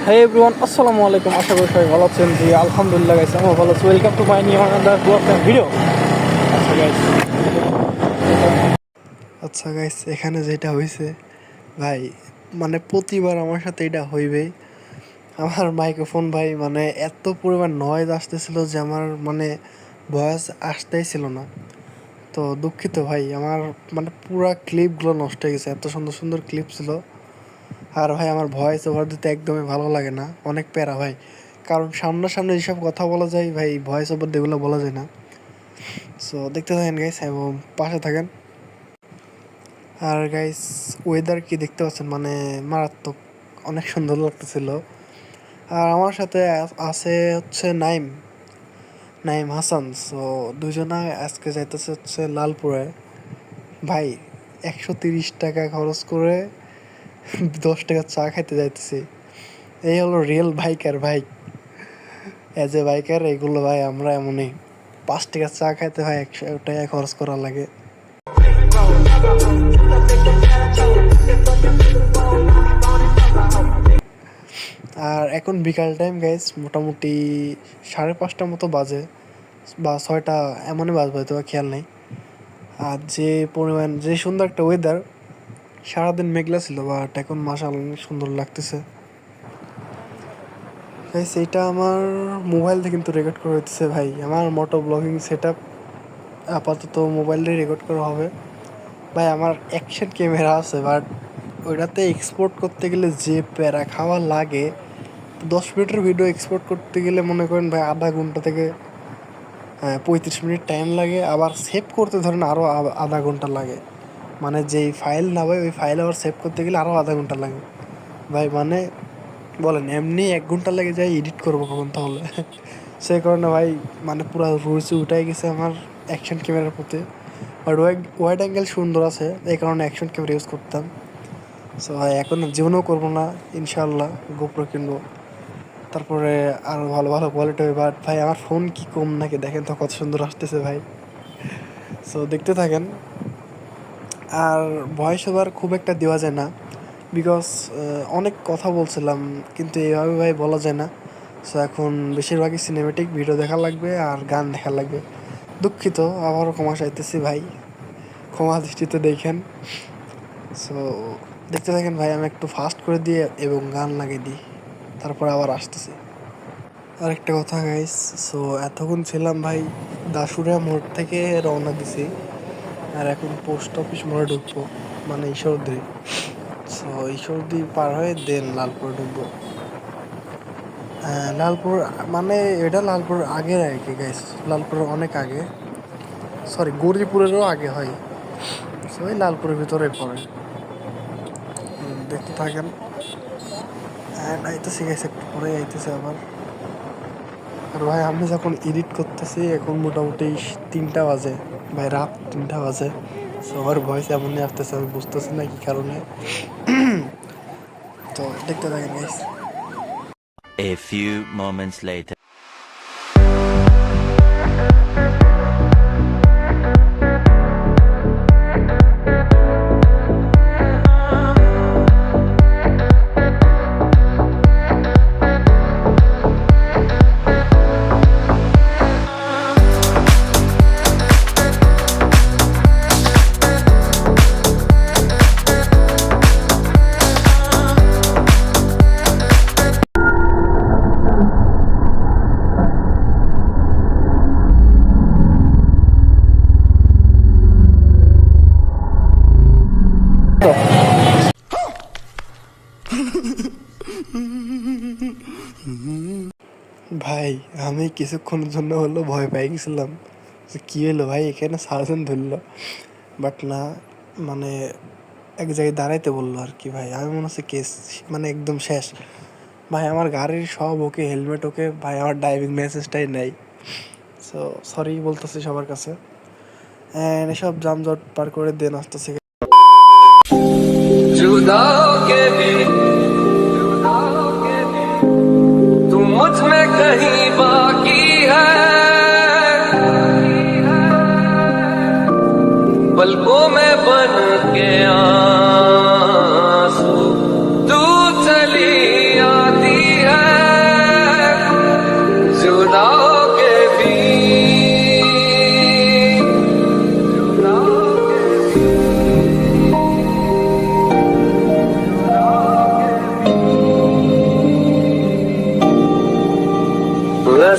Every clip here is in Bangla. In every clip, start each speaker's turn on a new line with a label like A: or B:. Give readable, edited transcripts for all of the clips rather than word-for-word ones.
A: হে এভরিওয়ান, আসসালামু আলাইকুম। আশা করি সবাই ভালো আছেন। জি আলহামদুলিল্লাহ গাইস, আমি ভালো আছি। Welcome to my new another video. আচ্ছা গাইস, এখানে যেটা হয়েছে ভাই, মানে প্রতিবার আমার সাথে এটা হইবেই। আমার মাইক্রোফোন ভাই মানে এত পরিমাণ নয়েজ আসতেছিল যে আমার মানে ভয়েস আসতেই ছিল না। তো দুঃখিত ভাই, আমার মানে পুরা ক্লিপগুলো নষ্ট হয়ে গেছে। এত সুন্দর সুন্দর ক্লিপ ছিল। আর ভাই আমার ভয়েস ওভার দিতে একদমই ভালো লাগে না, অনেক প্যারা ভাই। কারণ সামনাসামনি যেসব কথা বলা যায় ভাই, ভয়েস ওভার দিয়ে এগুলো বলা যায় না। সো দেখতে থাকেন গাইস এবং পাশে থাকেন। আর গাইস, ওয়েদার কি দেখতে পাচ্ছেন, মানে মারাত্মক, অনেক সুন্দর লাগতেছিল। আর আমার সাথে আছে হচ্ছে নাইম নাইম হাসান। সো দুজনা আজকে যাইতেছে হচ্ছে লালপুরে। ভাই 130 টাকা খরচ করে 10 টাকা চা খাইতে যাইতেছি। এই হলো রিয়েল বাইকার ভাই। এজ এ বাইকার এগুলো ভাই আমরা এমনই। 5 টাকা চা খাইতে ভাই 100 টাকা খরচ করা লাগে। আর এখন বিকাল টাইম গাইস, মোটামুটি 5:30 মতো বাজে বা 6টা, এমনই বাজবে হয়তো, খেয়াল নেই। আর যে পরিমাণ, যে সুন্দর একটা ওয়েদার, সারাদিন মেঘলা ছিল, বাট এখন মাশাআল্লাহ অনেক সুন্দর লাগতেছে। গাইস এইটা আমার মোবাইল থেকে কিন্তু রেকর্ড করা হইতেছে ভাই। আমার মোটো ব্লগিং সেট আপ আপাতত মোবাইল দিয়ে রেকর্ড করা হবে। ভাই আমার অ্যাকশন ক্যামেরা আছে, বাট ওইটাতে এক্সপোর্ট করতে গেলে যে প্যারা খাওয়া লাগে, 10 মিনিটের ভিডিও এক্সপোর্ট করতে গেলে মনে করেন ভাই আধা ঘন্টা থেকে 35 মিনিট টাইম লাগে। আবার সেভ করতে ধরেন আরও আধা ঘন্টা লাগে। মানে যেই ফাইল না ভাই, ওই ফাইল আবার সেভ করতে গেলে আরও আধা ঘন্টা লাগে ভাই। মানে বলেন, এমনি 1 ঘন্টা লেগে যায়, এডিট করবো কখন তাহলে? সেই কারণে ভাই মানে পুরো রুচি উঠাই গেছে আমার অ্যাকশন ক্যামেরার প্রতি। আর ওয়াইড অ্যাঙ্গেল সুন্দর আছে, এই কারণে অ্যাকশন ক্যামেরা ইউজ করতাম। সো ভাই এখন জীবনেও করবো না, ইনশাল্লাহ গোপ্রো কিনবো, তারপরে আরও ভালো ভালো কোয়ালিটি হবে। বাট ভাই আমার ফোন কি কম নাকি, দেখেন তো কত সুন্দর আসতেছে ভাই। সো দেখতে থাকেন। আর ভয়েস ওভার খুব একটা দেওয়া যায় না, বিকজ অনেক কথা বলছিলাম, কিন্তু এইভাবে ভাই বলা যায় না। সো এখন বেশিরভাগই সিনেমেটিক ভিডিও দেখা লাগবে আর গান দেখা লাগবে। দুঃখিত, আবারও ক্ষমা চাইতেছি ভাই, ক্ষমা দৃষ্টিতে দেখেন। সো দেখতে থাকেন ভাই, আমি একটু ফাস্ট করে দিয়ে এবং গান লাগিয়ে দিই, তারপর আবার আসতেছি। আরেকটা কথা গাইস, সো এতক্ষণ ছিলাম ভাই দাসুরিয়া মোড় থেকে রওনা দিছি, আর এখন পোস্ট অফিস মোড়ে ঢুকবো, মানে ঈশ্বরদী। সো ঈশ্বরদী পার হয়ে দেন লালপুরে ঢুকবো। লালপুর মানে এটা লালপুর আগের আর কি গাইস, লালপুরের অনেক আগে, সরি গৌরীপুরেরও আগে হয়। সো এই লালপুরের ভিতরে পড়ে। দেখতে থাকেন। অ্যান্ড আইতেছে গাইস, একটু পরে আইতেছে আবার। আর ভাই আমি যখন এডিট করতেছি, এখন মোটামুটি 3টা বাজে ভাই, রাত 3টা বাজে। সো আমার ভয়েস এমনই আসতেছে, আমি বুঝতেছি না কি কারণে। তো দেখতে থাকেন guys.
B: A few moments later.
A: ভাই আমি কিছুক্ষণের জন্য হলো ভয় পেয়ে গেছিলাম যে কী হলো ভাই, এখানে সার্জন ধরলো, বাট না, মানে এক জায়গায় দাঁড়াইতে বললো আর কি। ভাই আমি মনে হচ্ছে কেস মানে একদম শেষ ভাই। আমার গাড়ির সব ওকে, হেলমেট ওকে ভাই, আমার ড্রাইভিং লাইসেন্সটাই নেই। সো সরি বলতেছি সবার কাছে। অ্যান্ড এসব যানজট পার করে দেন আসতেছে।
C: तुम मुझ में कहीं बाकी है, पलकों में बन के आंसू तू चली आती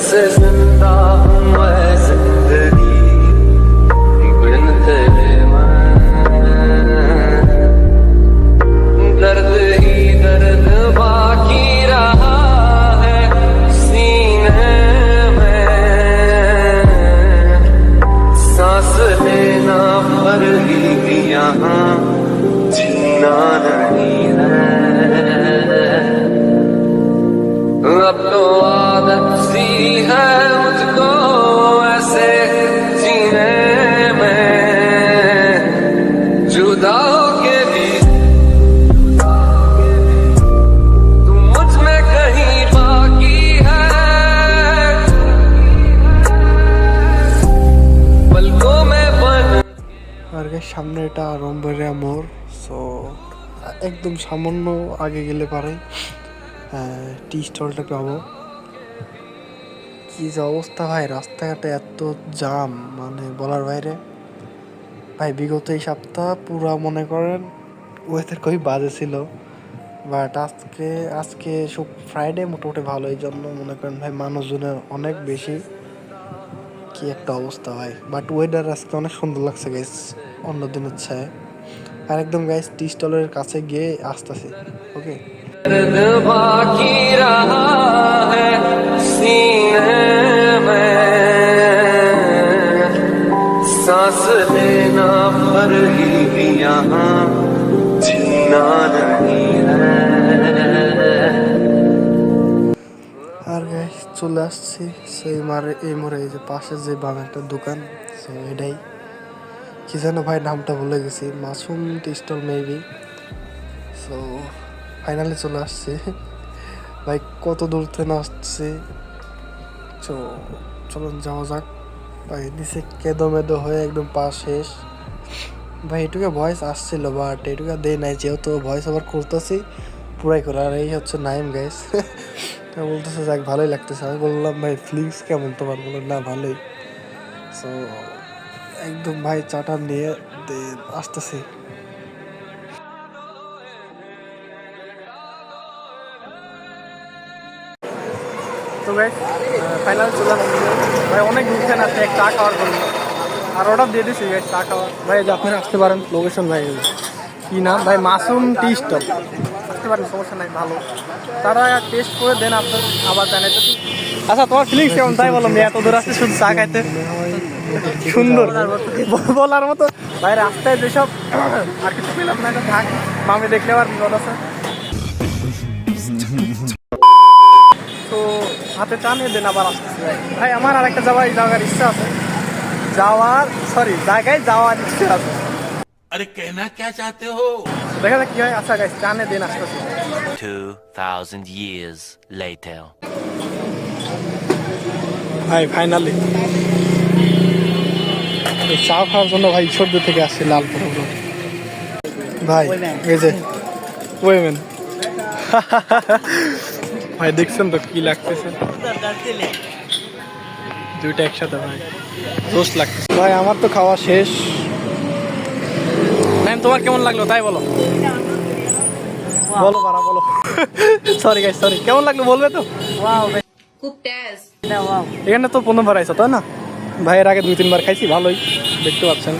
C: से जिंदा हूँ मैं जिंदगी बिन तेरे मैं दर्द ही दर्द बाकी रहा है सीने में सांस लेना भर ही यहाँ जीना नहीं है अब तो आदत सी है मुझको ऐसे जीने में जुदा होके भी तू मुझ में कहीं बाकी है पलकों में बन
A: আর গাইস সামনে এটা রম্বরিয়া মোড়। সো একদম সামান্য আগে গেলে পারে টি স্টলটা পাবো। কি যে অবস্থা ভাই, রাস্তাঘাটে এত জাম মানে বলার বাইরে। ভাই বিগত এই সপ্তাহ পুরা মনে করেন ওয়েদার খুবই বাজে ছিল, বাট আজকে আজকে সব ফ্রাইডে মোটামুটি ভালো, এই জন্য মনে করেন ভাই মানুষজনের অনেক বেশি। কি একটা অবস্থা ভাই, বাট ওয়েদার আজকে অনেক সুন্দর লাগছে গাইস অন্য দিনের ছায়। আর একদম গাইস টি স্টলের কাছে গিয়ে আসতেছি। ওকে
C: दर्द बाकी रहा है सीने में सांस लेना भर ही यहाँ जीना नहीं है
A: আর গাইস চলে আসছি সেই মারে এই মোড়ে, এই যে পাশে যে বাম একটা দোকান, সো এটাই কি যেন ভাই নামটা ভুলে গেছি, Masum tea stall maybe. So finally চলে আসছি ভাই, কত দূর থেকে আসছি। তো চলুন যাওয়া যাক ভাই। নিচে কেঁদো মেদো হয়ে একদম পা শেষ ভাই। এটুকু ভয়েস আসছিল বাট এটুকু দেয় নাই, যেহেতু ভয়েস ওভার করতেছি পুরাই করে। আর এই হচ্ছে নাইম গাইস বলতেছে যাক ভালোই লাগতেছে। আমি বললাম ভাই ফিলিংস কেমন তোমার? বললো না ভালোই। সো একদম ভাই চাটা নিয়ে আসতেছি। তো গাইস ফাইনাল চলে আসছে ভাই, অনেক দূর থেকে আসছে এক চা খাওয়ার জন্য। আর অর্ডার দিয়ে দিচ্ছি গাইস চা খাওয়ার। ভাই যে আপনারা আসতে পারেন, লোকেশন ভাই কি নাম ভাই, মাসুম টি স্টল। আসতে পারেন, সমস্যা নাই, ভালো। তারা টেস্ট করে দেন আপনার আবার জানাই। আচ্ছা তোমার ফিলিংস কেমন তাই বলো? মেয়ে এত দূর আসছে শুধু চা খাইতে, সুন্দর বলার মতো ভাই। রাস্তায় যেসব আর কিছু পেলাম না, এটা থাক, মামি দেখলে আবার বিপদ আছে। তো হাতে চা নিয়ে দেন, আবার আসতেছি ভাই। ভাই আমার আর একটা জায়গার ইচ্ছা আছে, জায়গায় যাওয়ার ইচ্ছা আছে।
B: अरे कहना क्या चाहते हो?
A: দেখা যাক কি হয়। আচ্ছা গাইস চা নিয়ে দেন, আসতেছি।
B: 2000 years later.
A: ভাই ফাইনালি চা খাওয়ার জন্য ভাই সর্দি থেকে আসছে লালপুর ভাই। এই যে ওয়েমেন ভাই দেখছেন তো কি লাগতেছে, দুইটা একসাথে ভাই জোশ লাগতেছে ভাই। আমার তো খাওয়া শেষ। ম্যাম তোমার কেমন লাগলো তাই বলো, বলো বারা বলো। সরি গাইস সরি, কেমন লাগলো বলবে তো?
D: খুব টেস্ট।
A: এখানে তো প্রথমবার আইসো তাই না? ভাইয়ের আগে 2-3 বার খাইছি, ভালোই দেখতে পাচ্ছেন।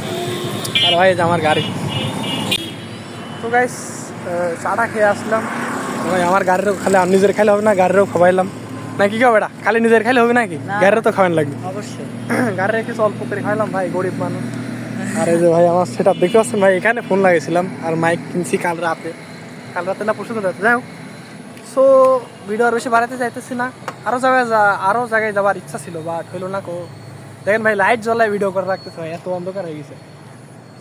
A: আর ভাই যে আমার গাড়ি। তো গাইস চাটা খেয়ে আসলাম ভাই। আমার গাড়িরও খালি আমি নিজের খাইলে হবে না, গাড়িরও খাওয়াইলাম না। কি খাবে এটা খালি নিজের খাইলে হবে নাকি? গাড়িরও তো খাওয়ান লাগবে অবশ্যই। গাড়ি রেখে অল্প করে খাইলাম ভাই, গরিব মানুষ। আর এই যে ভাই আমার সেট আপ দেখতে পাচ্ছেন ভাই, এখানে ফোন লাগিয়েছিলাম আর মাইক কিনছি কাল রাতে না পরশু তো যাই হোক। সো ভিডিও আর বেশি বাড়াতে চাইতেছি না, আরও জায়গায় যাওয়ার ইচ্ছা ছিল বাট হইলো না। দেখেন ভাই লাইট জ্বলায় ভিডিও করে রাখতেছে ভাই, এত অন্ধকার হয়ে গেছে।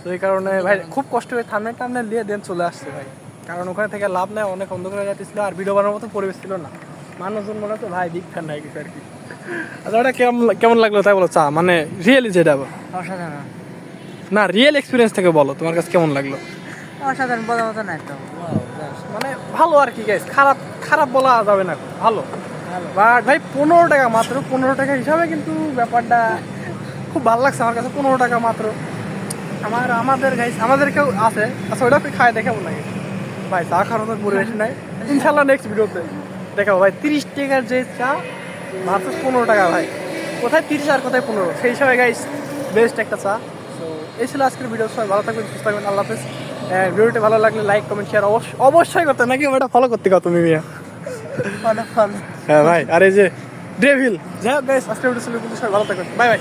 A: তো এই কারণে ভাই খুব কষ্ট হয়ে থামনে দিয়ে দেন চলে আসছে ভাই, কারণ ওখানে থেকে লাভ নেই, অনেক অন্ধকার হয়ে যাচ্ছিল আর ভিডিও বানানোর মতো পরিবেশ ছিল না। মানুষজন মনে হতো ভাই বিগ ফ্যান হয়ে গেছে আর কি। আচ্ছা ওটা কেমন লাগলো তাই বলো চা, মানে রিয়েলি যেটা
D: অসাধারণ।
A: না রিয়েল এক্সপিরিয়েন্স থেকে বলো তোমার কাছে কেমন লাগলো?
D: অসাধারণ বলার মতো না তো,
A: মানে ভালো আর কি গাইস, খারাপ বলা যাবে না, ভালো। বাট ভাই 15 টাকা মাত্র, 15 টাকা হিসাবে কিন্তু ব্যাপারটা খুব ভালো লাগছে আমার কাছে। 15 টাকা মাত্র। আমাদের গাইস আমাদের কেউ আছে, আচ্ছা ওইটা খায় দেখাবো নাকি ভাই? চা খাওয়ার মতো পরিবেশ নাই। ইনশাল্লাহ নেক্সট ভিডিওতে দেখাবো ভাই 30 টাকার যে চা ভার্সেস 15 টাকা ভাই, কোথায় 30 আর কোথায় 15, সেই হিসাবে গাইস বেস্ট একটা চা। তো এই ছিল আজকের ভিডিও, সবাই ভালো থাকবেন, সুস্থ থাকবেন, আল্লাহ হাফেজ। ভিডিওটি ভালো লাগলে লাইক কমেন্ট শেয়ার অবশ্যই করতে, নাকি ওটা ফলো করতে কত মিমিয়া। হ্যাঁ ভাই, আর এই যে ডেভিল, যাই হোক গাইস আজকের ভিডিও ছিল, কিন্তু সবাই ভালো থাকবেন, বাই বাই।